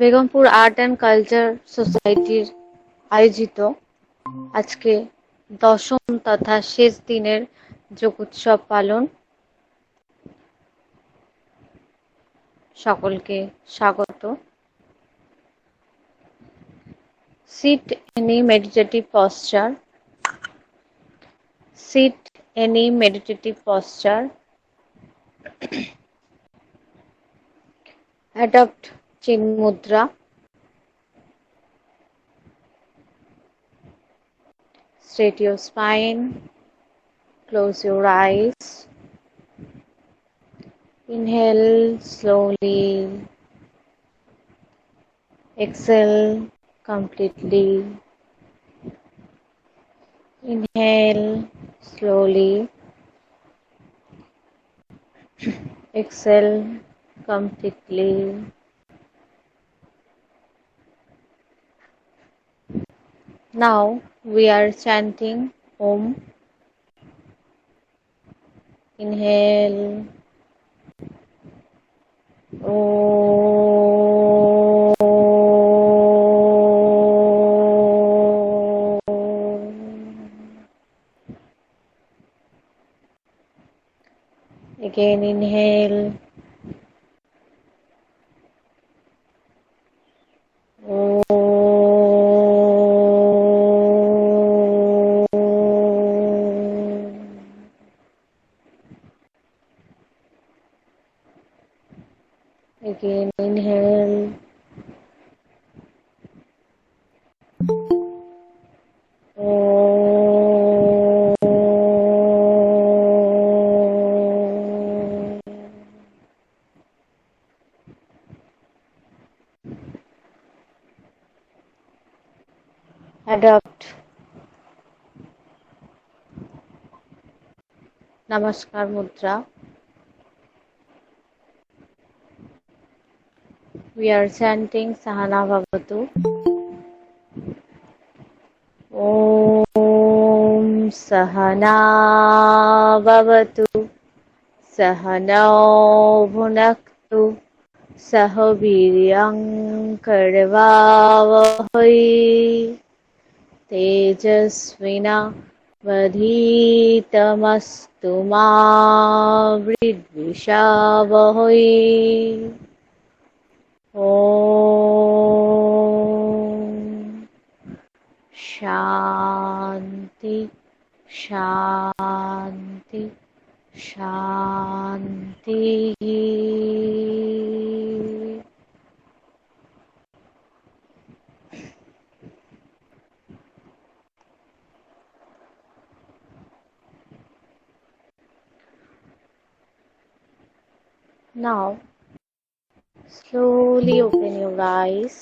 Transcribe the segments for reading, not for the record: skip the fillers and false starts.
Begampur art and culture সোসাইটির আয়োজিত আজকে দশম তথা শেষ দিনের যোগ উৎসব পালন। সকলকে স্বাগত। Sit any meditative posture. Sit any meditative posture. Adopt Chin Mudra. Straight your spine. Close your eyes. Inhale slowly. Exhale completely. Inhale slowly. Exhale completely. Now we are chanting Om. Inhale Again inhale. Again inhale. Adopt Namaskar Mudra. We are chanting Sahana Bhavatu. Om Sahana Bhavatu. Sahanau Bhunaktu. Sahaviryam Karvavahai. Tejasvina Vadhitamastu ma Vridvishavahai. Om Shanti Shanti Shanti. Now slowly open your eyes.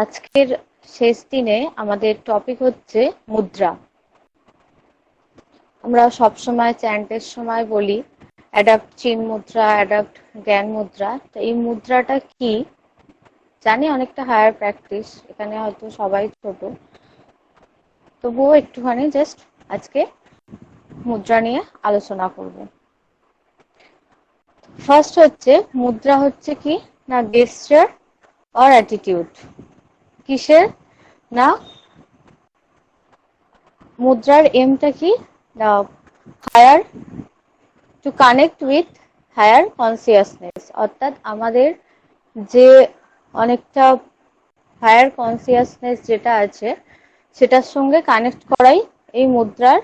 আজকের শেষ দিনে আমাদের topic হচ্ছে মুদ্রা। আমরা সবসময় চ্যান্টের সময় বলি অ্যাডাপ্ট চিন মুদ্রা, অ্যাডাপ্ট জ্ঞান মুদ্রা। তো এই মুদ্রাটা কি জানি, অনেকটা হায়ার প্র্যাকটিস, এখানে হয়তো সবাই ছোট, তবুও একটুখানি জাস্ট আজকে মুদ্রা নিয়ে আলোচনা করব। ফার্স্ট হচ্ছে মুদ্রা হচ্ছে কি না গেস্টার অর অ্যাটিটিউড। কিসের না মুদ্রার এমটা কি না higher to connect with higher consciousness, অর্থাৎ আমাদের যে অনেকটা হায়ার কনসিয়াসনেস যেটা আছে সেটার সঙ্গে কানেক্ট করাই এই মুদ্রার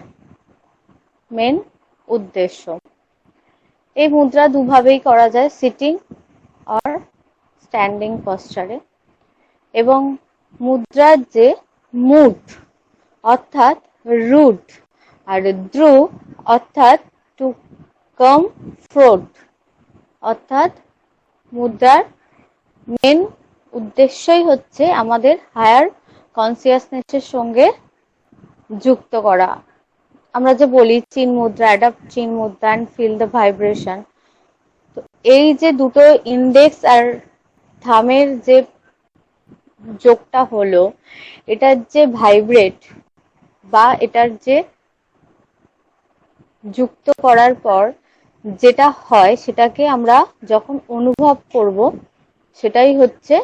মেন উদ্দেশ্য। এই মুদ্রা দুভাবেই করা যায়, সিটিং আর স্ট্যান্ডিং পশ্চারে। এবং মুদ্রার যে মুড অর্থাৎ রুট আর দ্রু অর্থাৎ টু কাম ফ্রোট, অর্থাৎ মুদ্রার মেন উদ্দেশ্যই হচ্ছে আমাদের হায়ার কনসিয়াসনেসের সঙ্গে যুক্ত করা, আমরা যে বলি চিন মুদ্রা, অ্যাডাপ্ট চিন মুদ্রা অ্যান্ড ফিল দ্য ভাইব্রেশন, তো এই যে দুটো ইন্ডেক্স আর থামের যে যোগটা হলো, এটার যে ভাইব্রেট বা এটার যে যুক্ত করার পর যেটা হয় সেটাকে আমরা যখন অনুভব করব, সেটাই হচ্ছে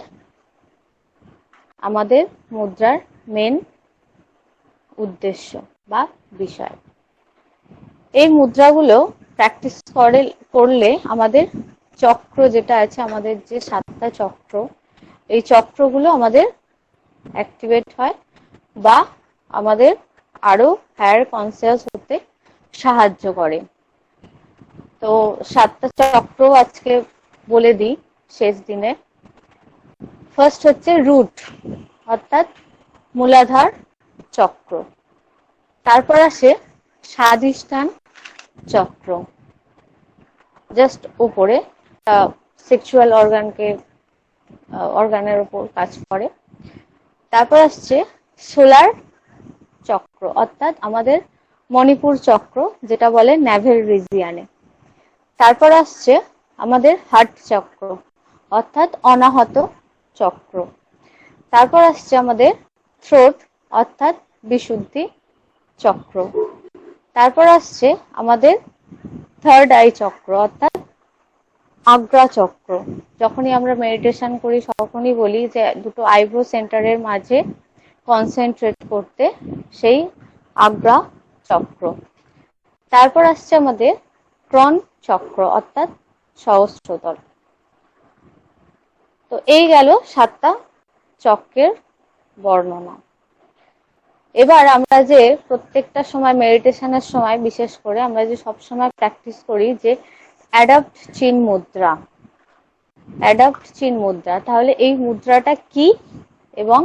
আমাদের মুদ্রার মেন উদ্দেশ্য বা বিষয়। এই মুদ্রাগুলো প্র্যাকটিস করলে আমাদের চক্র যেটা আছে, আমাদের যে 7টা চক্র, এই চক্রগুলো আমাদের অ্যাক্টিভেট হয় বা আমাদের আরো হায়ার কনসিয়াস হতে সাহায্য করে। তো 7টা চক্র আজকে বলে দিই শেষ দিনে। ফার্স্ট হচ্ছে রুট, অর্থাৎ মূলাধার চক্র। তারপর আসে স্বাধিষ্ঠান চক্র, জাস্ট উপরে, সেক্সুয়াল অর্গানের উপর কাজ করে। তারপর আসছে সোলার চক্র, অর্থাৎ আমাদের মণিপুর চক্র, যেটা বলে ন্যাভেল রিজিয়ানে। তারপর আসছে আমাদের হার্ট চক্র, অর্থাৎ অনাহত চক্র। তারপর আসছে আমাদের থ্রোট, অর্থাৎ বিশুদ্ধি চক্র। তারপর আসছে আমাদের থার্ড আই চক্র, অর্থাৎ আগ্রা চক্র। যখনই আমরা মেডিটেশন করি তখনই বলি যে দুটো আইব্রো সেন্টারের মাঝে কনসেন্ট্রেট করতে, সেই আগ্রা চক্র। তারপর আসছে আমাদের ক্রন চক্র, অর্থাৎ সহস্রতর। তো এই গেল 7টা চক্রের বর্ণনা। এবার আমরা যে প্রত্যেকটা সময় মেডিটেশনের সময়, বিশেষ করে আমরা যে সব সময় প্র্যাকটিস করি যে অ্যাডাপ্ট চিন মুদ্রা, অ্যাডাপ্ট চিন মুদ্রা, তাহলে এই মুদ্রাটা কি এবং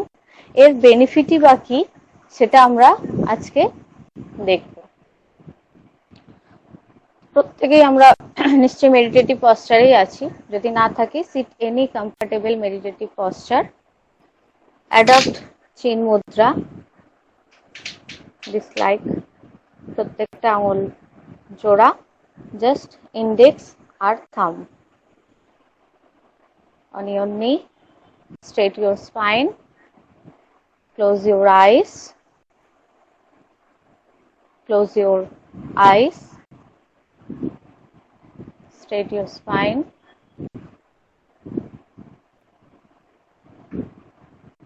এর বেনিফিটই বা কি, সেটা আমরা আজকে দেখব। প্রত্যেকেই আমরা নিশ্চয়ই মেডিটেটিভ পশ্চারেই আছি। যদি না থাকি, sit any comfortable meditative posture. Adapt chin mudra, this like, প্রত্যেকটা আঙুল জোড়া, জাস্ট ইন্ডেক্স আর থাম on your knee. Straight your spine, close your eyes, close your eyes, straight your spine,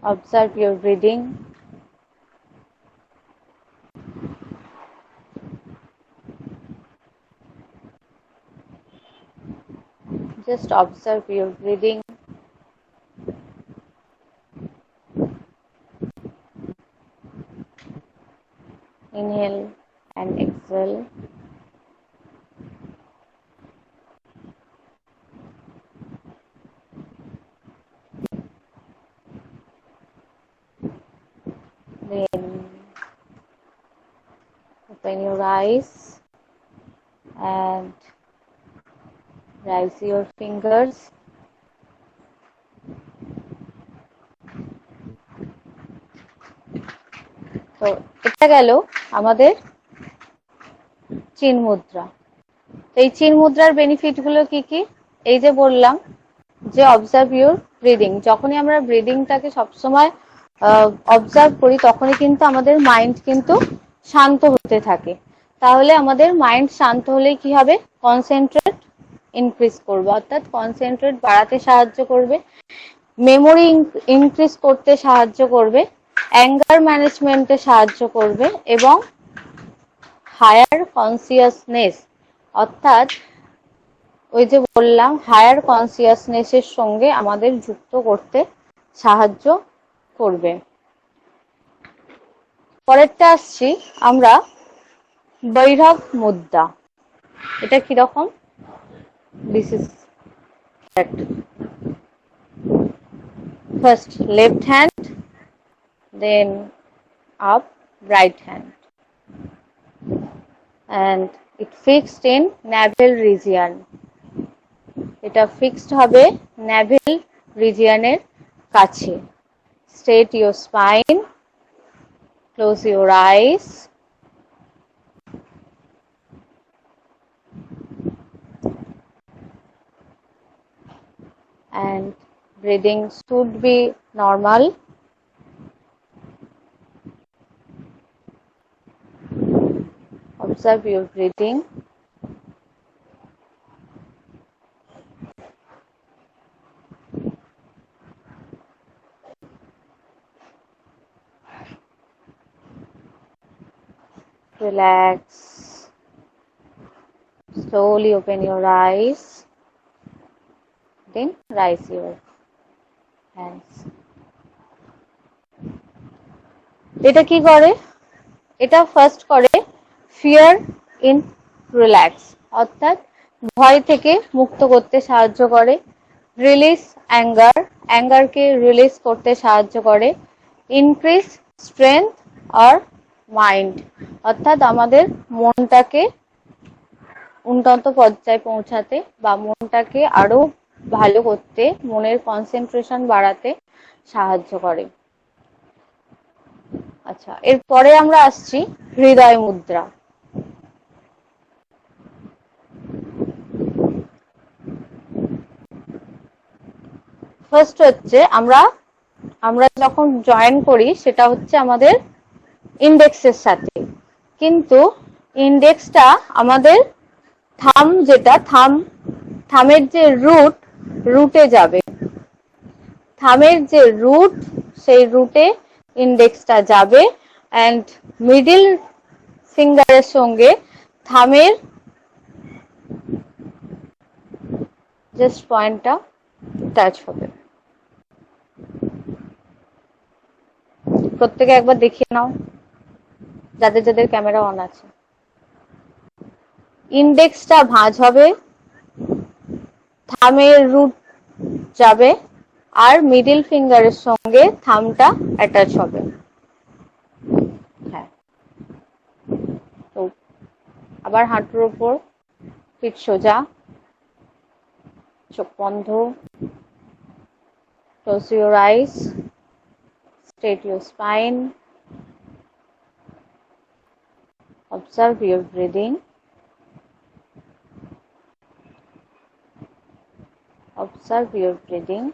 observe your breathing, just observe your breathing. Inhale and exhale. Then open your eyes and raise your fingers. তো এটা গেল আমাদের চিন মুদ্রা। এই চিন মুদ্রার benefit গুলো কি কি? এই যে বললাম যে অবজার্ভ ইউর ব্রিদিং, যখনই আমরা ব্রিদিংটাকে সবসময় অবজার্ভ করি তখনই কিন্তু আমাদের মাইন্ড কিন্তু শান্ত হতে থাকে। তাহলে আমাদের মাইন্ড শান্ত হলেই কি হবে? কনসেন্ট্রেট ইনক্রিজ করবে, অর্থাৎ কনসেন্ট্রেট বাড়াতে সাহায্য করবে, মেমোরি ইনক্রিজ করতে সাহায্য করবে, অ্যাঙ্গার ম্যানেজমেন্টে সাহায্য করবে এবং হায়ার কনসিয়াসনেস, অর্থাৎ ওই যে বললাম হায়ার কনসিয়াসনেসের সঙ্গে আমাদের যুক্ত করতে সাহায্য করবে। পরেরটা আসছি আমরা বৈরব মুদ্রা। এটা কিরকম? This is first left hand, then up right hand, and it fixed in navel region. এটা ফিক্সড হবে navel region-এর কাছে। Straight your spine, close your eyes, and breathing should be normal. Observe your breathing. Relax. Slowly open your eyes. Then raise your hands. এটা কি করে? এটা first করে fear in relax, অর্থাৎ ভয় থেকে মুক্ত করতে সাহায্য করে। রিলিজ অ্যাঙ্গার, অ্যাঙ্গারকে রিলিজ করতে সাহায্য করে। ইনক্রিজ স্ট্রেংথ অর মাইন্ড, অর্থাৎ আমাদের মনটাকে উন্নত পর্যায়ে পৌঁছাতে বা মনটাকে আরো ভালো করতে, মনের কনসেন্ট্রেশন বাড়াতে সাহায্য করে। আচ্ছা, এরপরে আমরা আসছি হৃদয় মুদ্রা। ফার্স্ট হচ্ছে আমরা যখন জয়েন করি সেটা হচ্ছে আমাদের ইন্ডেক্সের সাথে, কিন্তু ইন্ডেক্সটা আমাদের থামের যে রুটে যাবে। থামের যে রুট, সেই রুটে ইন্ডেক্সটা যাবে অ্যান্ড মিডল ফিঙ্গারের সঙ্গে থামের জাস্ট পয়েন্টটা টাচ হবে। প্রত্যেকে একবার দেখিয়ে নাও, যাদের যাদের ক্যামেরা অন আছে। ইন্ডেক্সটা ভাঁজ হবে, থামের রুট যাবে আর মিডল ফিঙ্গারের সঙ্গে থামটা অ্যাটাচ হবে। হ্যাঁ, তো আবার হাঁটুর উপর, পিঠ সোজা, চোখ বন্ধ, close your eyes, straight your spine, observe your breathing, observe your breathing.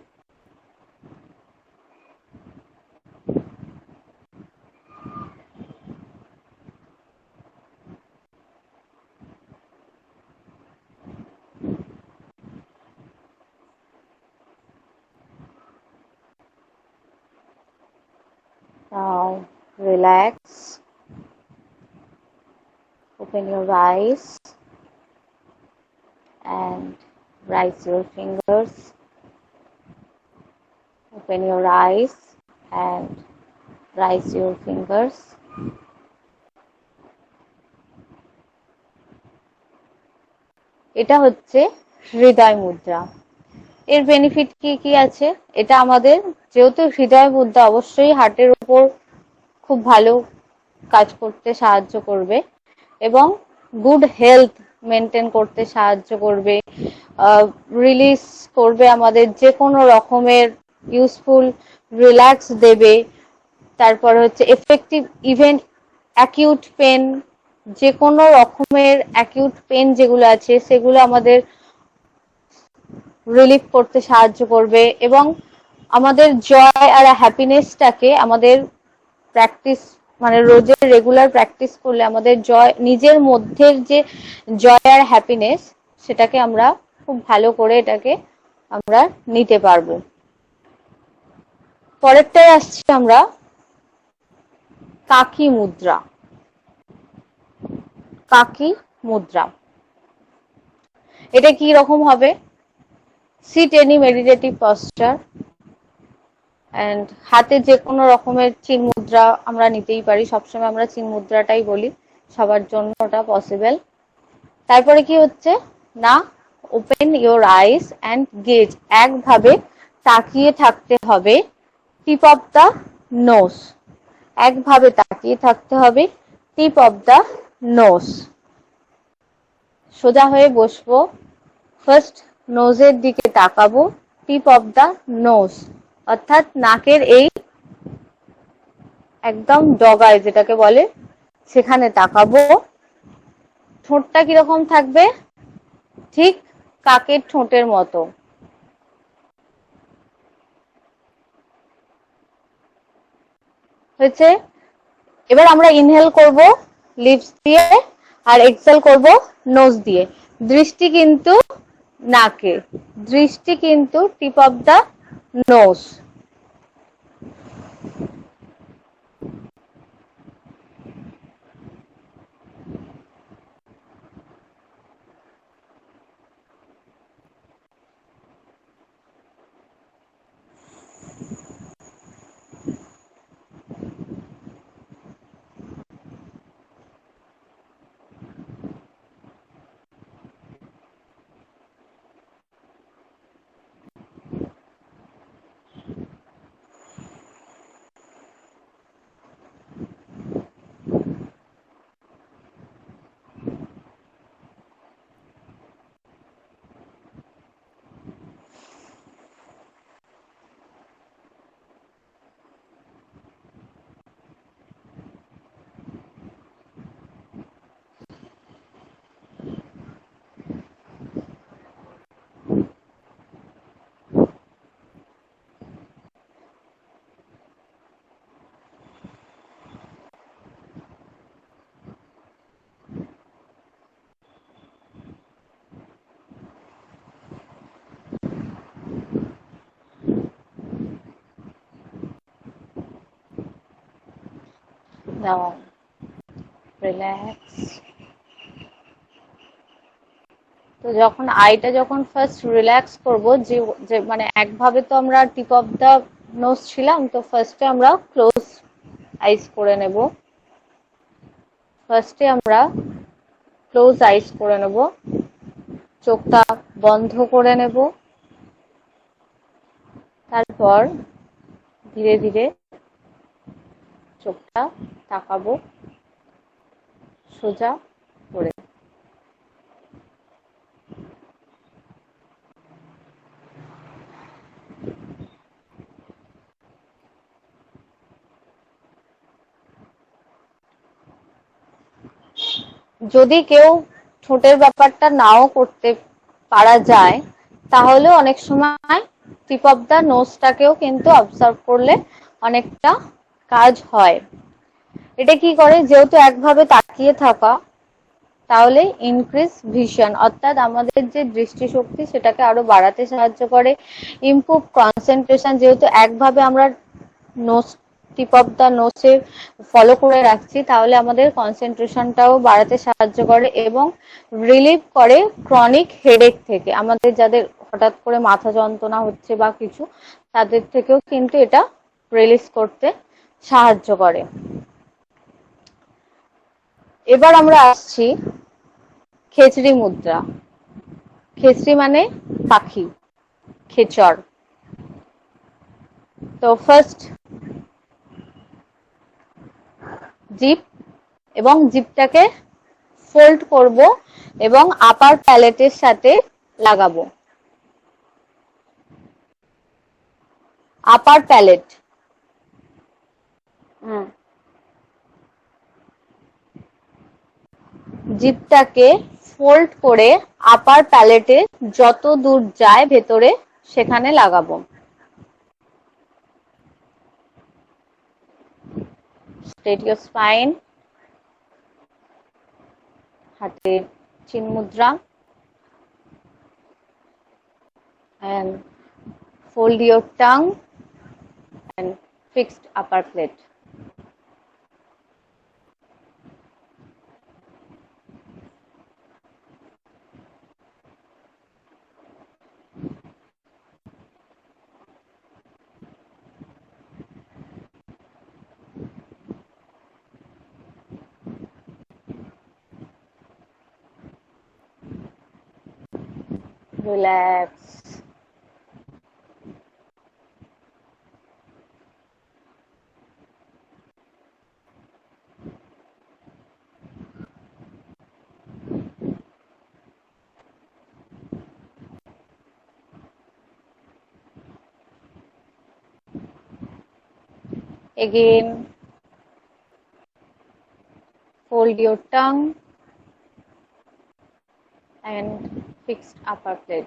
Now relax, open your eyes and raise your fingers. Open your eyes and raise your fingers. এটা হচ্ছে হৃদয় মুদ্রা। এর বেনিফিট কি কি আছে? এটা আমাদের, যেহেতু হৃদয় মুদ্রা, অবশ্যই হার্টের উপর খুব ভালো কাজ করতে সাহায্য করবে এবং গুড হেলথ মেনটেন করতে সাহায্য করবে, রিলিজ করবে আমাদের যে কোনো রকমের ইউজফুল রিল্যাক্স দেবে। তারপর হচ্ছে এফেক্টিভ ইভেন অ্যাকিউট পেন, যে কোনো রকমের অ্যাকিউট পেন যেগুলো আছে সেগুলো আমাদের রিলিফ করতে সাহায্য করবে এবং আমাদের জয় আর হ্যাপিনেসটাকে আমাদের প্র্যাকটিস, মানে রোজের রেগুলার প্র্যাকটিস করলে আমাদের জয়, নিজের মধ্যের যে জয় আর হ্যাপিনেস, সেটাকে আমরা খুব ভালো করে এটাকে আমরা নিতে পারবো। পরেরটায় আসছি আমরা কাকি মুদ্রা। কাকি মুদ্রা এটা কি রকম হবে? Sit any meditative posture and হাতে যে কোনো রকমের চিন মুদ্রা আমরা নিতেই পারি। সবসময় আমরা চিন মুদ্রাটাই বলি, সবার জন্য ওটা পসিবল। তারপরে কি হচ্ছে না, open your eyes and gauge, একভাবে তাকিয়ে থাকতে হবে। টিপ অফ দ্য নোজ, একভাবে তাকিয়ে থাকতে হবে। টিপ অফ দ্য নোজ, সোজা হয়ে বসবো, ফার্স্ট নোজের দিকে তাকাবো, টিপ অফ দ্য নোজ অর্থাৎ নাকের এই একদম ডগায় যেটাকে বলে সেখানে তাকাবো। ঠোঁটটা কিরকম থাকবে? ঠিক কাকের ঠোঁটের মতো। হয়েছে। এবার আমরা ইনহেল করব লিপস দিয়ে আর এক্সহেল করব নোজ দিয়ে। দৃষ্টি কিন্তু নাকে, দৃষ্টি কিন্তু tip of the nose. Now relax. তো যখন আইটা যখন ফার্স্ট রিল্যাক্স করব, যে মানে একভাবে তো আমরা টিপ অফ দ্য নোজ ছিলাম, তো ফার্স্টে আমরা ক্লোজ আইস করে নেব। ফার্স্টে আমরা ক্লোজ আইস করে নেব, চোখটা বন্ধ করে নেব। তারপর ধীরে ধীরে চোখটা তাকাবো সোজা করে। যদি কেউ ঠোঁটের ব্যাপারটা নাও করতে পারা যায়, তাহলে অনেক সময় টিপ অফ দ্য নোজটাকেও কিন্তু অবজার্ভ করলে অনেকটা কাজ হয়। এটা কি করে, যেহেতু একভাবে তাকিয়ে থাকা, তাহলে ইনক্রিজ ভিশন, অর্থাৎ আমাদের যে দৃষ্টিশক্তি সেটাকে আরো বাড়াতে সাহায্য করে। ইমপ্রুভ কনসেন্ট্রেশন, যেহেতু একভাবে আমরা নোজ টিপ অফ দ্য নোজে ফলো করে রাখছি, তাহলে আমাদের কনসেন্ট্রেশনটাও বাড়াতে সাহায্য করে। এবং রিলিভ করে ক্রনিক হেডেক থেকে, আমাদের যাদের হঠাৎ করে মাথা যন্ত্রণা হচ্ছে বা কিছু, তাদের থেকেও কিন্তু এটা রিলিজ করতে সাহায্য করে। এবার আমরা আসছি খেচড়ি মুদ্রা। খেচড়ি মানে পাখি, খেচর। তো ফার্স্ট জিপ, এবং জিপটাকে ফোল্ড করব এবং আপার প্যালেটের সাথে লাগাবো। আপার প্যালেট, জিপটাকে ফোল্ড করে আপার প্যালেটে যত দূর যায় ভেতরে সেখানে লাগাবো। স্ট্রেট ইওর স্পাইন, হাতে চিন মুদ্রা, and fold your tongue and fixed upper plate. Relax. Again, fold your tongue and fixed upper plate.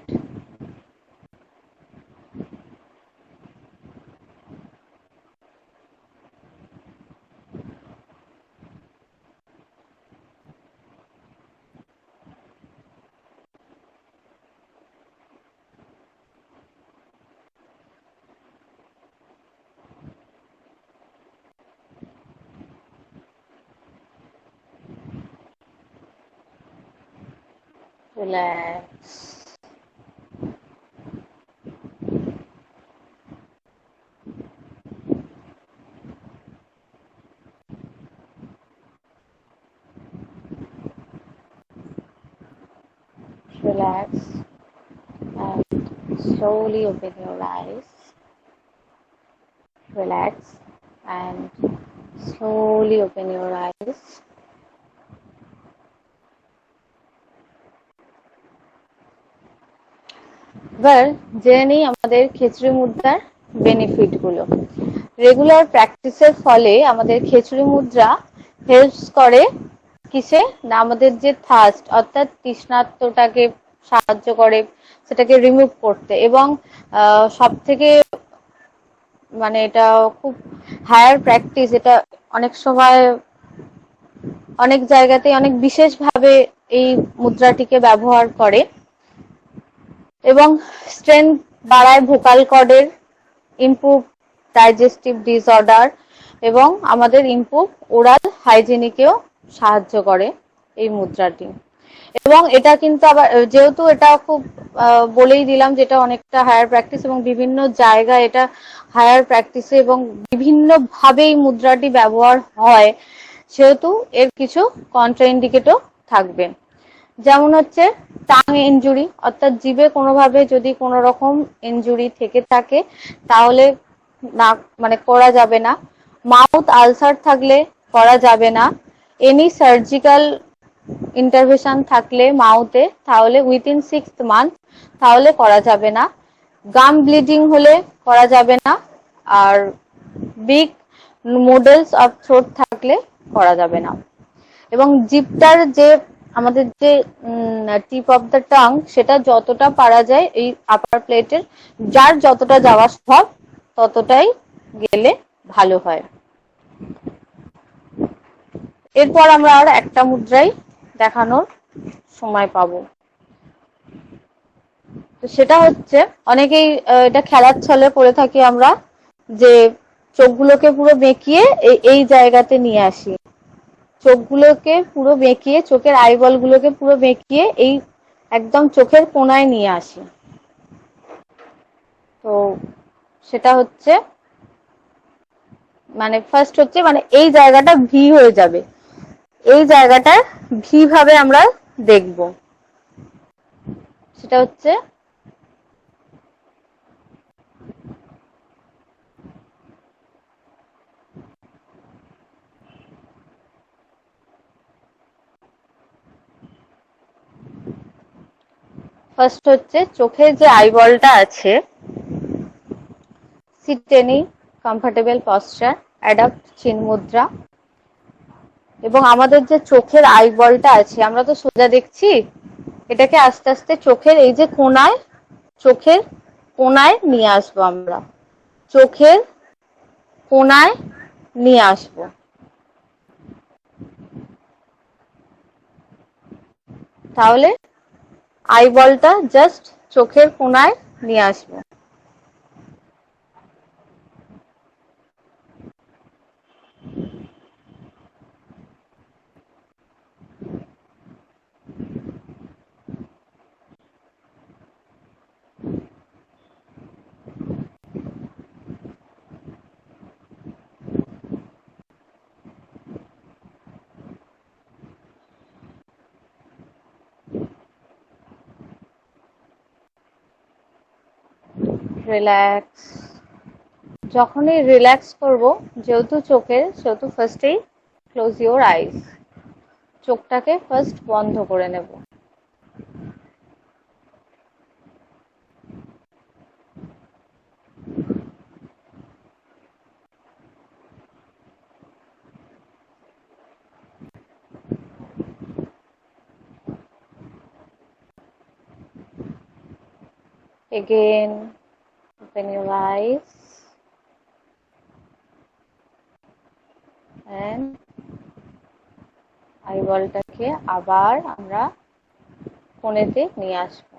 Relax. Relax and slowly open your eyes. Relax and slowly open your eyes. এবার জেনে নিই আমাদের খিচুড়ি মুদ্রার benefit গুলো। Regular প্র্যাকটিসের ফলে আমাদের খিচুড়ি মুদ্রা হেল্পস করে কিসে না, আমাদের যে থার্স্ট অর্থাৎ তৃষ্ণার্তটাকে সাহায্য করে সেটাকে রিমুভ করতে, এবং সব থেকে মানে এটা খুব হায়ার প্র্যাকটিস, এটা অনেক সময় অনেক জায়গাতে অনেক বিশেষভাবে এই মুদ্রাটিকে ব্যবহার করে, এবং স্ট্রেংথ বাড়ায় ভোকাল কর্ডের, ইমপ্রুভ ডাইজেস্টিভ ডিসঅর্ডার এবং আমাদের ইমপ্রুভ ওরাল হাইজিনিকেও সাহায্য করে এই মুদ্রাটি। এবং এটা কিন্তু আবার যেহেতু এটা খুব বলেই দিলাম যে এটা অনেকটা হায়ার প্র্যাকটিস এবং বিভিন্ন জায়গায় এটা হায়ার প্র্যাকটিসে এবং বিভিন্ন ভাবে এই মুদ্রাটি ব্যবহার হয়, সেহেতু এর কিছু কন্ট্রাইন্ডিকেটও থাকবে। যেমন হচ্ছে টাং ইনজুরি, অর্থাৎ জিভে কোনোভাবে যদি কোনো রকম ইনজুরি থেকে থাকে তাহলে না মানে করা যাবে না। মাউথ আলসার থাকলে করা যাবে না। এনি সার্জিক্যাল ইন্টারভেনশন থাকলে মাউথে, তাহলে উইথিন 6 মান্থ তাহলে করা যাবে না। গাম ব্লিডিং হলে করা যাবে না। আর বিগ মডেলস অফ থ্রোট থাকলে করা যাবে না। এবং জিভটার যে আমাদের যে টিপ অফ দ্য টাং, সেটা যতটা পারা যায় এই আপার প্লেটের যার যতটা যাওয়া সম্ভব ততটাই গেলে ভালো হয়। এরপর আমরা আর একটা মুদ্রাই দেখানোর সময় পাবো, তো সেটা হচ্ছে অনেকেই এটা খেলার ছলে করে থাকি আমরা, যে চোখগুলোকে পুরো বেঁকিয়ে এই জায়গাতে নিয়ে আসি, চোখগুলোকে পুরো বেঁকিয়ে, চোখের আইবল গুলোকে পুরো বেঁকিয়ে এই একদম চোখের কোনায় নিয়ে আসি। তো সেটা হচ্ছে মানে ফার্স্ট হচ্ছে মানে এই জায়গাটা ভি হয়ে যাবে, এই জায়গাটা ভি ভাবে আমরা দেখব। সেটা হচ্ছে ফার্স্ট হচ্ছে চোখের যে আইবলটা আছে, sit any comfortable posture, adapt chin mudra. এবং আমাদের যে চোখের আইবলটা আছে, আমরা তো সোজা দেখছি, এটাকে আস্তে আস্তে চোখের এই যে কোনায়, চোখের কোনায় নিয়ে আসবো আমরা, চোখের কোনায় নিয়ে আসবো। তাহলে আইবলটা জাস্ট চোখের কোনায় নিয়ে আসবো। রিল্যাক্স। যখনই রিল্যাক্স করব, যেহেতু চোখের, সেহেতু ফার্স্টেই ক্লোজ ইউর আইজ, চোখটাকে ফার্স্ট বন্ধ করে নেব। Again, open your eyes and আইবলটাকে আবার আমরা কোণেতে নিয়ে আসবো।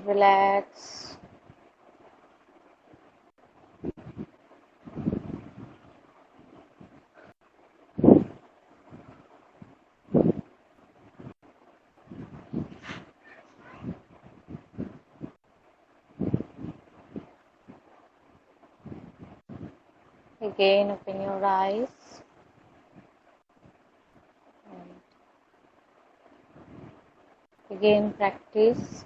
relax. Again, open your eyes. Again, practice.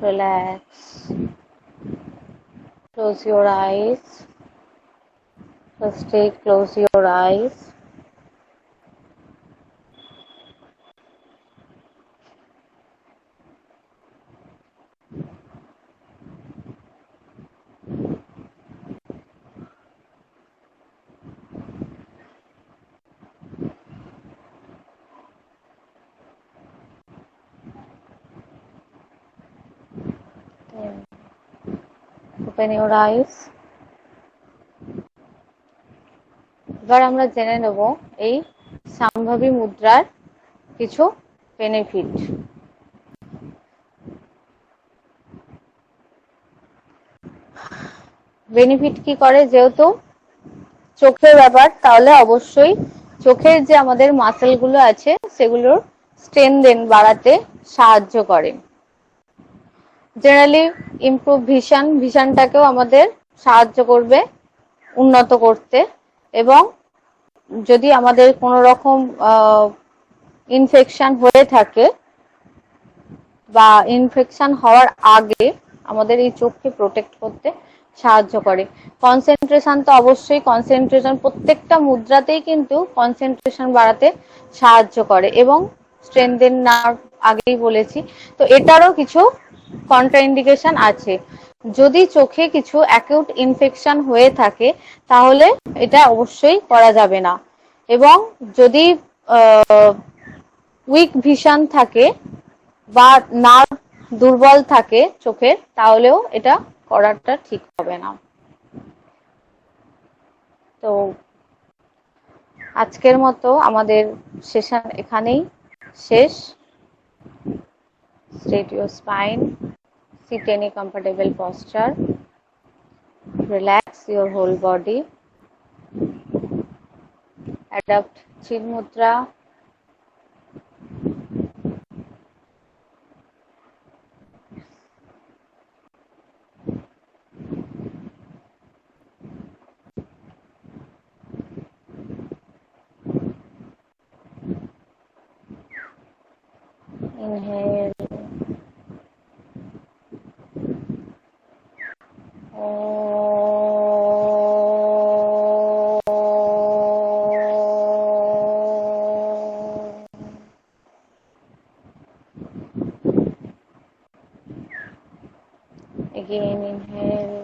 Relax. Close your eyes. First, close your eyes. Open your eyes. এবার আমরা জেনে নেব এই সম্ভাবী মুদ্রার কিছু বেনিফিট। বেনিফিট কি করে, যেহেতু চোখের ব্যাপার, তাহলে অবশ্যই চোখের যে আমাদের মাসেলগুলো আছে সেগুলোর স্ট্রেনথেন বাড়াতে সাহায্য করে। জেনারেলি ইমপ্রুভ ভিশনটাকেও আমাদের সাহায্য করবে উন্নত করতে। এবং যদি আমাদের কোনো রকম ইনফেকশন হয়ে থাকে বা ইনফেকশন হওয়ার আগে আমাদের এই চোখকে প্রোটেক্ট করতে সাহায্য করে। কনসেন্ট্রেশন তো অবশ্যই, কনসেন্ট্রেশন প্রত্যেকটা মুদ্রাতেই কিন্তু কনসেন্ট্রেশন বাড়াতে সাহায্য করে এবং স্ট্রেনথেন নার্ভ আগেই বলেছি। তো এটারও কিছু কন্ট্রাইন্ডিকেশন আছে। যদি চোখে কিছু অ্যাকিউট ইনফেকশন হয়ে থাকে তাহলে এটা অবশ্যই করা যাবে না। এবং যদি উইক ভিশন থাকে বা নার্ভ দুর্বল থাকে চোখের, তাহলেও এটা করাটা ঠিক হবে না। তো আজকের মতো আমাদের সেশন এখানেই শেষ। Straight your spine, sit any comfortable posture, relax your whole body, adopt Chin Mudra. Inhale. Again, inhale.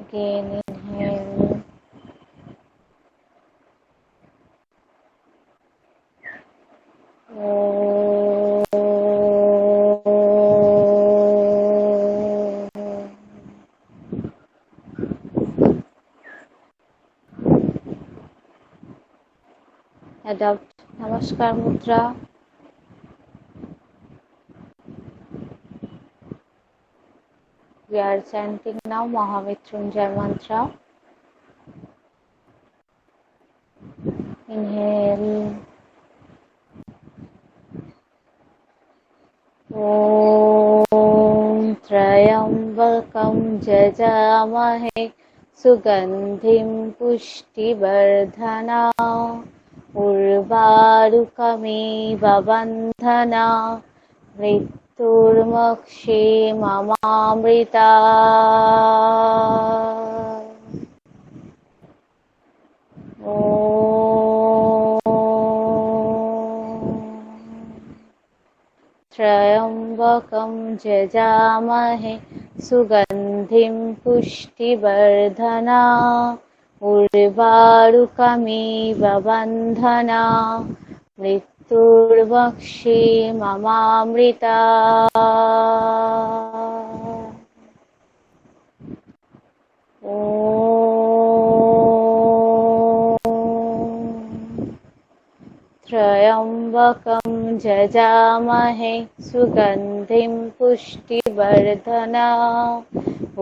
Again, inhale. Adopt Namaskar Mudra. We are chanting now Mahamrityunjay mantra. Inhale. Om Trayambakam Jajamahe Sugandhim Pushtivardhana Urvarukamiva Bandhana Mrityurmokshe Mamamrita. त्र्यम्बकं यजामहे सुगन्धिं पुष्टिवर्धना उर्वारुकमिव बन्धना मृत्युर्भक्षिममामृता। त्र्यम्बकं यजामहे सुगन्धिं पुष्टिवर्धना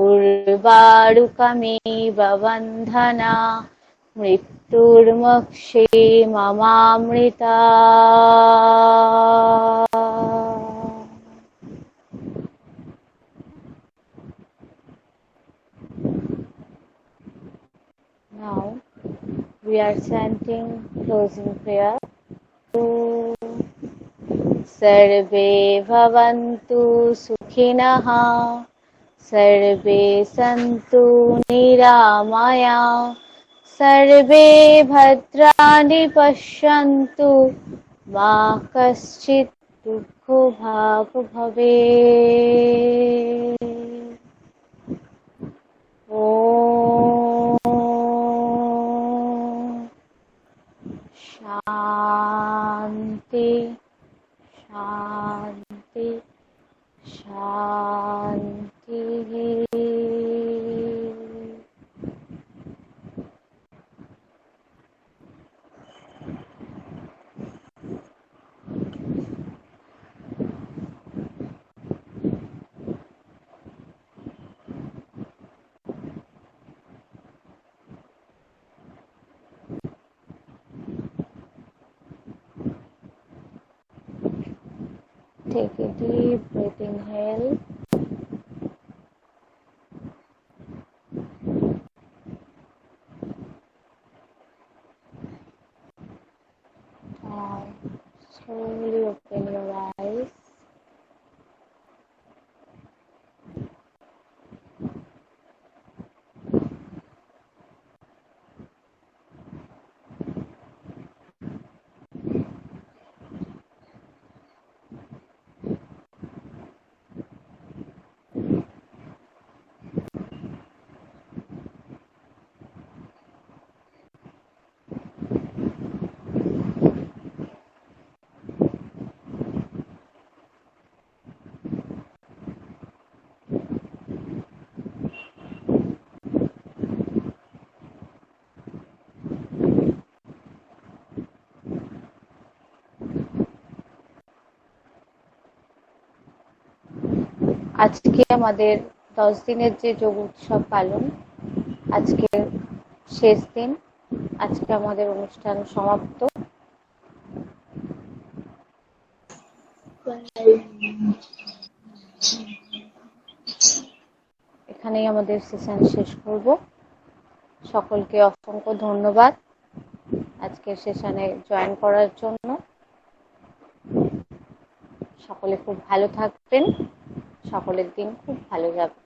उर्वारुकमिव बन्धना मृत्युर्मक्षिममामृता। Now we are chanting closing prayer. सर्वे भवन्तु सुखिनः सर्वे सन्तु निरामया सर्वे भद्राणि पश्यन्तु मा कश्चित् दुःखभाग् भवेत्। ॐ शान्ति शान्ति शान्ति। Take a deep breath, inhale. Now slowly open your eyes. আজকে আমাদের 10 দিনের যে যোগ উৎসব পালন, আজকে শেষ দিন। আজকে আমাদের অনুষ্ঠান সমাপ্ত। এখানেই আমাদের সেশন শেষ করব। সকলকে অসংখ্য ধন্যবাদ আজকের সেশনে জয়েন করার জন্য। সকলে খুব ভালো থাকবেন, সকলের দিন খুব ভালো যাবে।